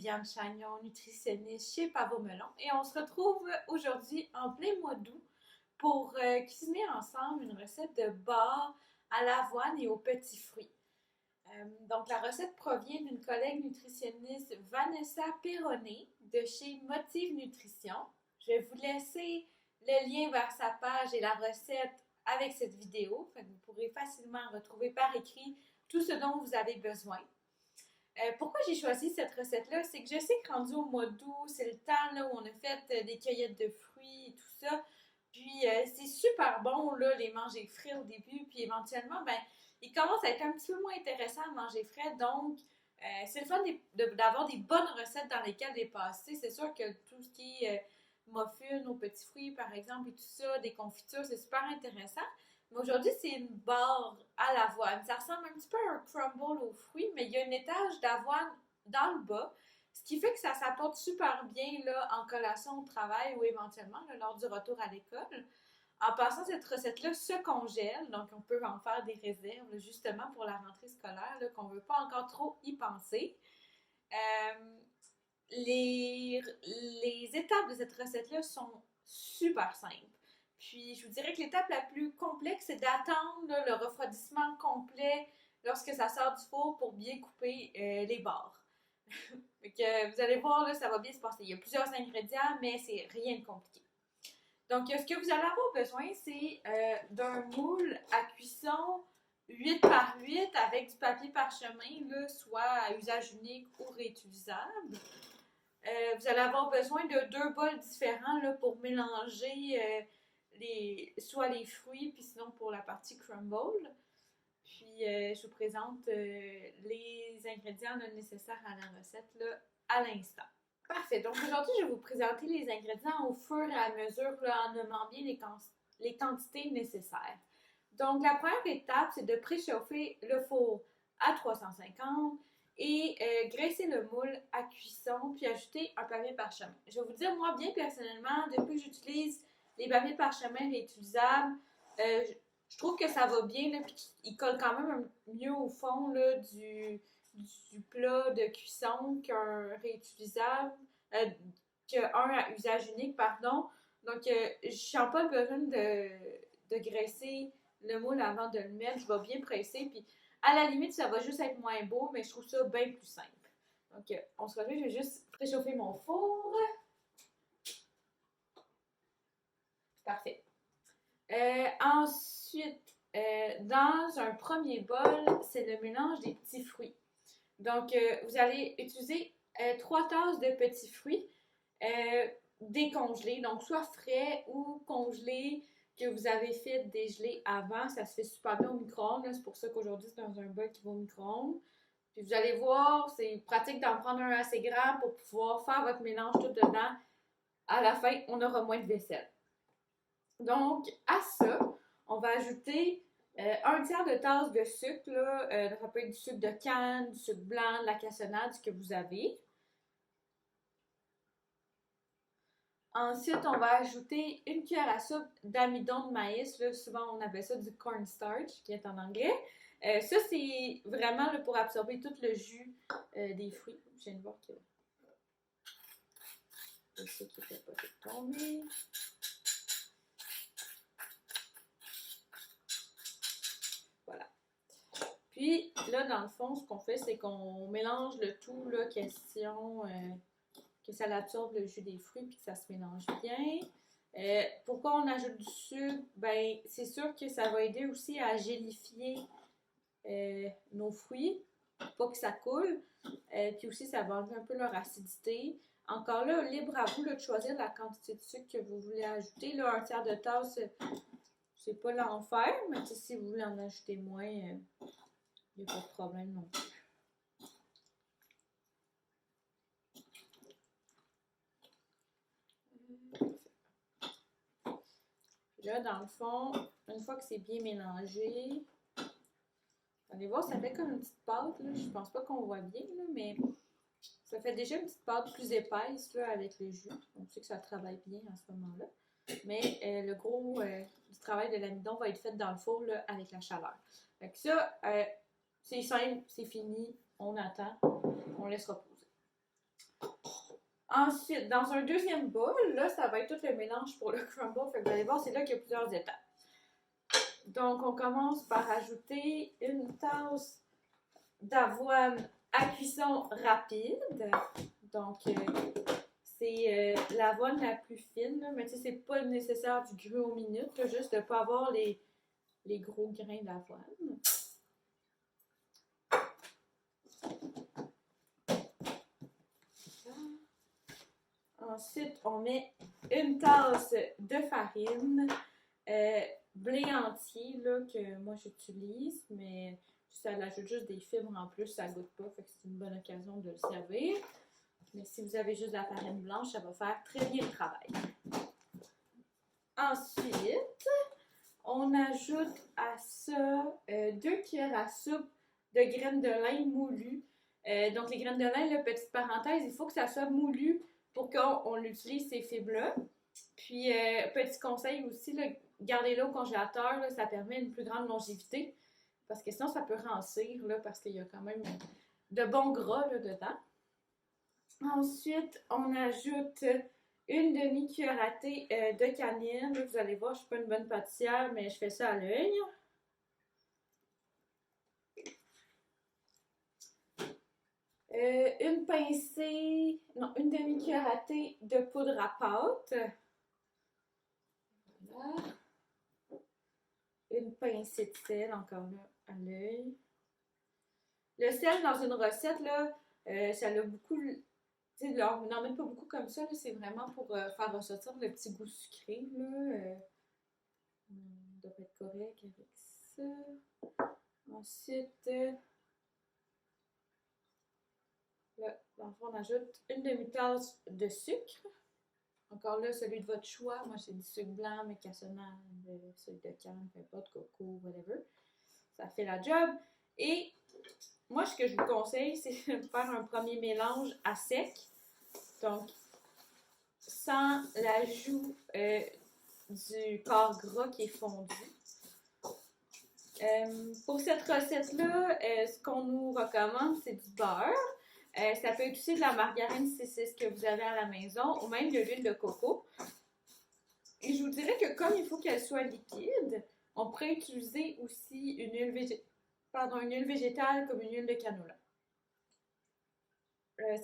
Diane Chagnon, nutritionniste chez Pavot Melon, et on se retrouve aujourd'hui en plein mois d'août pour cuisiner ensemble une recette de bar à l'avoine et aux petits fruits. Donc la recette provient d'une collègue nutritionniste, Vanessa Perronnet, de chez Motive Nutrition. Je vais vous laisser le lien vers sa page et la recette avec cette vidéo. Fait que vous pourrez facilement retrouver par écrit tout ce dont vous avez besoin. Pourquoi j'ai choisi cette recette-là? C'est que je sais que rendu au mois d'août, c'est le temps là, où on a fait des cueillettes de fruits et tout ça. Puis c'est super bon là, les manger frais au début. Puis éventuellement, ben, il commence à être un petit peu moins intéressant à manger frais. Donc, c'est le fun d'avoir des bonnes recettes dans lesquelles les passer. C'est sûr que tout ce qui est muffins aux petits fruits, par exemple, et tout ça, des confitures, c'est super intéressant. Mais aujourd'hui, c'est une barre à l'avoine. Ça ressemble un petit peu à un crumble aux fruits, mais il y a un étage d'avoine dans le bas, ce qui fait que ça s'apporte super bien là, en collation au travail ou éventuellement là, lors du retour à l'école. En passant, cette recette-là se congèle, donc on peut en faire des réserves là, justement pour la rentrée scolaire, là, qu'on ne veut pas encore trop y penser. Euh, les étapes de cette recette-là sont super simples. Puis, je vous dirais que l'étape la plus complexe, c'est d'attendre là, le refroidissement complet lorsque ça sort du four pour bien couper les barres. Donc, vous allez voir, là, ça va bien se passer. Il y a plusieurs ingrédients, mais c'est rien de compliqué. Donc, ce que vous allez avoir besoin, c'est d'un moule à cuisson 8 par 8 avec du papier parchemin, là, soit à usage unique ou réutilisable. Vous allez avoir besoin de 2 bols différents là, pour mélanger soit les fruits, puis sinon pour la partie crumble. Puis je vous présente les ingrédients là, nécessaires à la recette là, à l'instant. Parfait. Donc aujourd'hui, je vais vous présenter les ingrédients au fur et à mesure là, en nommant bien les quantités nécessaires. Donc la première étape, c'est de préchauffer le four à 350 et graisser le moule à cuisson puis ajouter un papier parchemin. Je vais vous dire, moi, bien personnellement, depuis que j'utilise les papiers parchemin réutilisables, je trouve que ça va bien, là, puis ils collent quand même mieux au fond là, du plat de cuisson qu'un réutilisable, qu'un à usage unique, pardon. Donc, je sens pas le besoin de graisser le moule avant de le mettre. Je vais bien presser, puis à la limite, ça va juste être moins beau, mais je trouve ça bien plus simple. Donc, on se retrouve, je vais juste préchauffer mon four. Parfait. Ensuite, dans un premier bol, c'est le mélange des petits fruits. Donc, vous allez utiliser 3 tasses de petits fruits décongelés, donc soit frais ou congelés que vous avez fait dégeler avant. Ça se fait super bien au micro-ondes. C'est pour ça qu'aujourd'hui, c'est dans un bol qui va au micro-ondes. Puis vous allez voir, c'est pratique d'en prendre un assez grand pour pouvoir faire votre mélange tout dedans. À la fin, on aura moins de vaisselle. Donc, à ça, on va ajouter 1/3 de tasse de sucre. Là, ça peut être du sucre de canne, du sucre blanc, de la cassonade, ce que vous avez. Ensuite, on va ajouter 1 cuillère à soupe d'amidon de maïs. Là, souvent, on appelle ça du cornstarch, qui est en anglais. Ça, c'est vraiment là, pour absorber tout le jus des fruits. Je viens de voir que le sucre n'était pas tout tombé. Voilà. Puis, là, dans le fond, ce qu'on fait, c'est qu'on mélange le tout, là, question que ça absorbe le jus des fruits puis que ça se mélange bien. Pourquoi on ajoute du sucre? Ben, c'est sûr que ça va aider aussi à gélifier nos fruits, pas que ça coule. Puis aussi, ça va enlever un peu leur acidité. Encore là, libre à vous là, de choisir la quantité de sucre que vous voulez ajouter. Là, 1/3 de tasse, c'est pas l'enfer, mais si vous voulez en ajouter moins, il n'y a pas de problème non plus. Là, dans le fond, une fois que c'est bien mélangé, vous allez voir, ça fait comme une petite pâte. Là. Je pense pas qu'on voit bien, là, mais ça fait déjà une petite pâte plus épaisse là, avec le jus. On sait que ça travaille bien à ce moment-là. Mais le gros du travail de l'amidon va être fait dans le four là, avec la chaleur. Fait que ça, c'est simple, c'est fini, on attend, on laisse reposer. Ensuite, dans un deuxième bol, là, ça va être tout le mélange pour le crumble. Fait que vous allez voir, c'est là qu'il y a plusieurs étapes. Donc, on commence par ajouter une tasse d'avoine à cuisson rapide. Donc, c'est l'avoine la plus fine, là, mais tu sais, c'est pas nécessaire du cru aux minutes, là, juste de ne pas avoir les gros grains d'avoine. Ensuite, on met une tasse de farine, blé entier là, que moi j'utilise, mais ça ajoute juste des fibres en plus, ça goûte pas, fait que c'est une bonne occasion de le servir. Mais si vous avez juste de la farine blanche, ça va faire très bien le travail. Ensuite, on ajoute à ça 2 cuillères à soupe de graines de lin moulues. Donc les graines de lin, là, petite parenthèse, il faut que ça soit moulu pour qu'on utilise ces fibres-là. Puis, petit conseil aussi, là, gardez-le au congélateur, là, ça permet une plus grande longévité. Parce que sinon, ça peut rancir, là, parce qu'il y a quand même de bons gras là, dedans. Ensuite, on ajoute une demi-cuillère à thé de cannelle. Là, vous allez voir, je ne suis pas une bonne pâtissière, mais je fais ça à l'œil. Une pincée, non, une demi-cuillère à thé de poudre à pâte. Voilà. Une pincée de sel, encore là, à l'œil. Le sel, dans une recette, là, ça a beaucoup... Tu sais, on n'en met pas beaucoup comme ça, c'est vraiment pour faire ressortir le petit goût sucré, là. On doit être correct avec ça. Ensuite, là, dans le fond, on ajoute une demi-tasse de sucre. Encore là, celui de votre choix. Moi, j'ai du sucre blanc, mais cassonade, sucre de canne, peu importe, coco, whatever. Ça fait la job. Et moi, ce que je vous conseille, c'est de faire un premier mélange à sec. Donc, sans l'ajout du corps gras qui est fondu. Pour cette recette-là, ce qu'on nous recommande, c'est du beurre. Ça peut être aussi de la margarine si c'est ce que vous avez à la maison, ou même de l'huile de coco. Et je vous dirais que comme il faut qu'elle soit liquide, on pourrait utiliser aussi une huile végétale comme une huile de canola.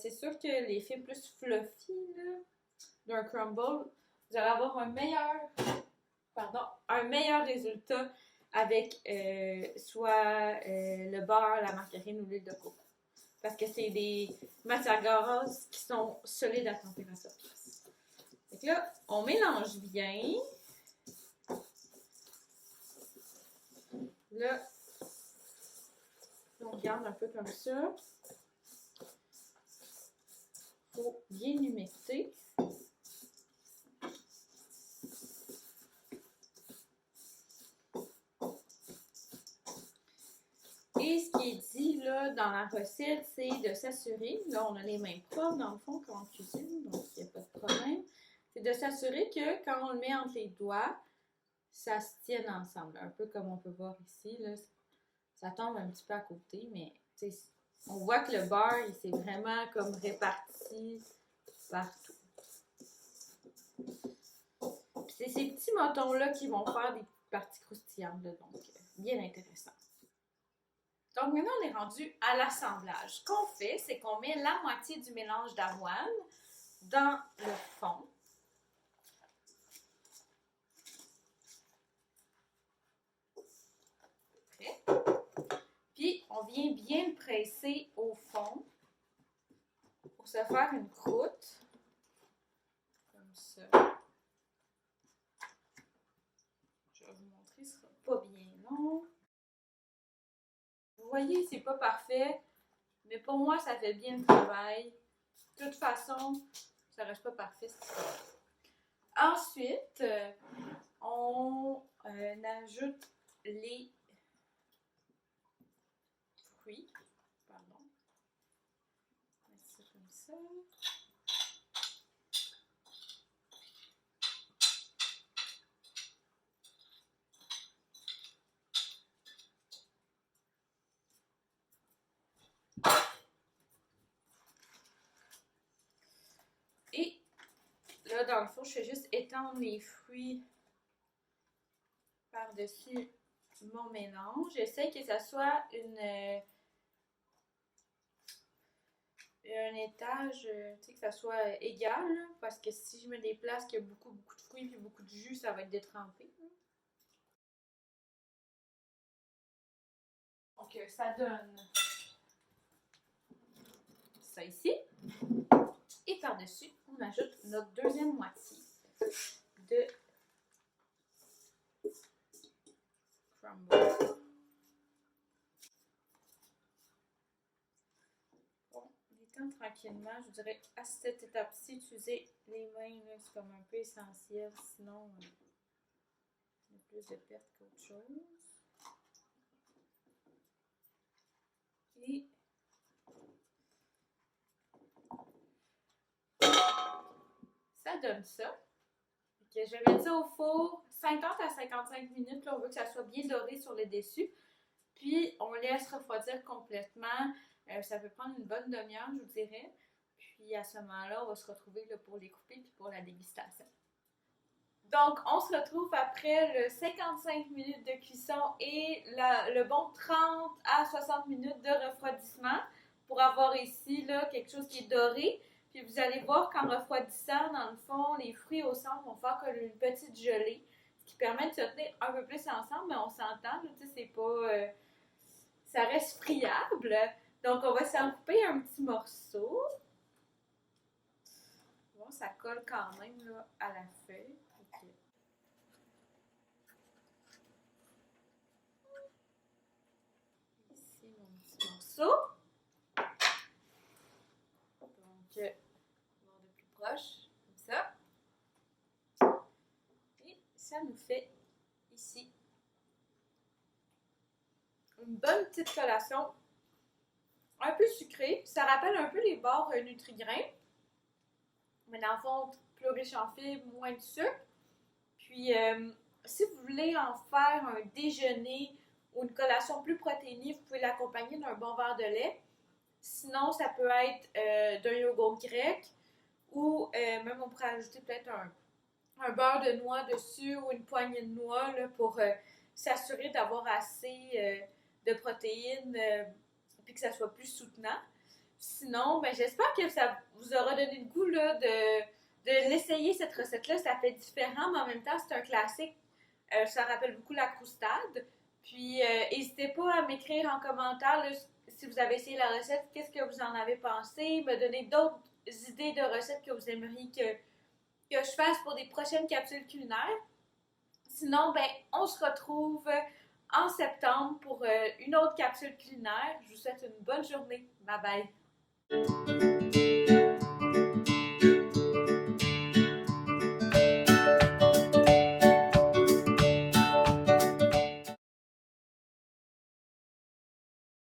C'est sûr que les fibres plus fluffy d'un crumble, vous allez avoir un meilleur résultat avec soit le beurre, la margarine ou l'huile de coco. Parce que c'est des matières grasses qui sont solides à température basse. Donc là, on mélange bien. Là, on garde un peu comme ça. Il faut bien humecter. Et ce qui est dit là, dans la recette, c'est de s'assurer, là on a les mains propres dans le fond quand on cuisine, donc il n'y a pas de problème, c'est de s'assurer que quand on le met entre les doigts, ça se tienne ensemble, un peu comme on peut voir ici, là, ça tombe un petit peu à côté, mais on voit que le beurre, il s'est vraiment comme réparti partout. C'est ces petits motons-là qui vont faire des petites parties croustillantes, là, donc bien intéressant. Donc maintenant, on est rendu à l'assemblage. Ce qu'on fait, c'est qu'on met la moitié du mélange d'avoine dans le fond. Prêt? Puis, on vient bien le presser au fond pour se faire une croûte. Comme ça. Je vais vous montrer, ce ne sera pas bien long. Vous voyez, c'est pas parfait, mais pour moi, ça fait bien le travail. De toute façon, ça reste pas parfait. Ensuite, on ajoute les fruits. Pardon. On va mettre ça comme ça. là, dans le fond, je fais juste étendre les fruits par-dessus mon mélange. J'essaie que ça soit un étage, tu sais, que ça soit égal, là, parce que si je mets des places qui ont beaucoup de fruits et beaucoup de jus, ça va être détrempé. Donc, ça donne ça ici. Et par-dessus, on ajoute notre deuxième moitié de crumble. Bon, étant tranquillement, je dirais à cette étape-ci, utiliser les mains, c'est comme un peu essentiel, sinon il y a plus de pertes qu'autre chose. Et ça donne ça. Okay, je vais mettre ça au four 50 à 55 minutes. Là, on veut que ça soit bien doré sur le dessus. Puis, on laisse refroidir complètement. Ça peut prendre une bonne demi-heure, je vous dirais. Puis, à ce moment-là, on va se retrouver là, pour les couper puis pour la dégustation. Donc, on se retrouve après le 55 minutes de cuisson et le bon 30 à 60 minutes de refroidissement pour avoir ici là, quelque chose qui est doré. Puis vous allez voir qu'en refroidissant, dans le fond, les fruits au centre vont faire comme une petite gelée, ce qui permet de se tenir un peu plus ensemble, mais on s'entend, tu sais, c'est pas... ça reste friable. Donc, on va s'en couper un petit morceau. Bon, ça colle quand même là, à la feuille. Okay. Ici, mon petit morceau. Donc, voir de plus proche, comme ça. Et ça nous fait ici une bonne petite collation, un peu sucrée. Ça rappelle un peu les barres Nutri-Grain, mais dans le fond, plus riche en fibres, moins de sucre. Puis, si vous voulez en faire un déjeuner ou une collation plus protéinée, vous pouvez l'accompagner d'un bon verre de lait. Sinon, ça peut être d'un yogourt grec ou même on pourrait ajouter peut-être un beurre de noix dessus ou une poignée de noix là, pour s'assurer d'avoir assez de protéines puis que ça soit plus soutenant. Sinon, ben, j'espère que ça vous aura donné le goût là, de l'essayer, cette recette-là. Ça fait différent, mais en même temps, c'est un classique. Ça rappelle beaucoup la croustade. Puis, n'hésitez pas à m'écrire en commentaire là, si vous avez essayé la recette, qu'est-ce que vous en avez pensé, me donner d'autres idées de recettes que vous aimeriez que je fasse pour des prochaines capsules culinaires. Sinon, ben, on se retrouve en septembre pour une autre capsule culinaire. Je vous souhaite une bonne journée. Bye bye!